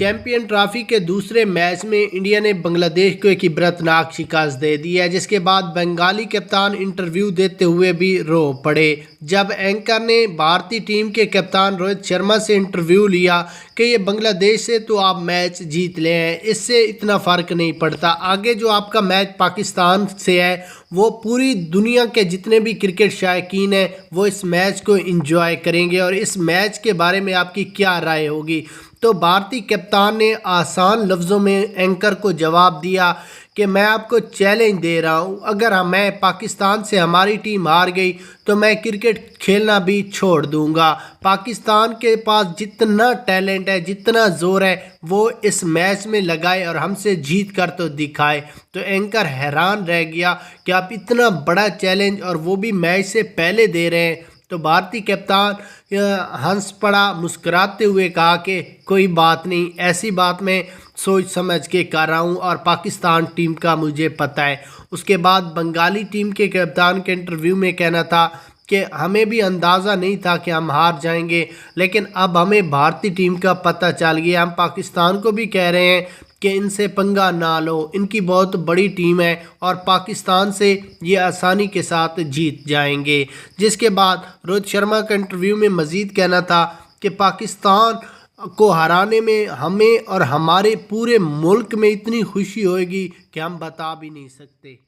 Champion trophy के दूसरे match में इंडिया ने बांग्लादेश को एक इबरतनाक शिकस्त दे दी है, जिसके बाद बंगाली कप्तान इंटरव्यू देते हुए भी रो पड़े जब एंकर ने भारतीय टीम के कप्तान रोहित शर्मा से इंटरव्यू लिया कि ये बांग्लादेश से तो आप मैच जीत ले हैं, इससे इतना फ़र्क नहीं पड़ता, आगे जो आपका मैच पाकिस्तान से है वो पूरी दुनिया के जितने भी क्रिकेट शायकीन हैं वो इस मैच को एंजॉय करेंगे और इस मैच के बारे में आपकी क्या राय होगी। तो भारतीय कप्तान ने आसान लफ्ज़ों में एंकर को जवाब दिया कि मैं आपको चैलेंज दे रहा हूं, अगर मैं पाकिस्तान से हमारी टीम हार गई तो मैं क्रिकेट खेलना भी छोड़ दूंगा। पाकिस्तान के पास जितना टैलेंट है, जितना ज़ोर है, वो इस मैच में लगाए और हमसे जीत कर तो दिखाए। तो एंकर हैरान रह गया कि आप इतना बड़ा चैलेंज और वो भी मैच से पहले दे रहे हैं। तो भारतीय कप्तान हंस पड़ा, मुस्कुराते हुए कहा कि कोई बात नहीं, ऐसी बात मैं सोच समझ के कर रहा हूँ और पाकिस्तान टीम का मुझे पता है। उसके बाद बंगाली टीम के कप्तान के इंटरव्यू में कहना था कि हमें भी अंदाज़ा नहीं था कि हम हार जाएंगे, लेकिन अब हमें भारतीय टीम का पता चल गया। हम पाकिस्तान को भी कह रहे हैं कि इनसे पंगा ना लो, इनकी बहुत बड़ी टीम है और पाकिस्तान से ये आसानी के साथ जीत जाएंगे। जिसके बाद रोहित शर्मा का इंटरव्यू में मज़ीद कहना था कि पाकिस्तान को हराने में हमें और हमारे पूरे मुल्क में इतनी खुशी होगी कि हम बता भी नहीं सकते।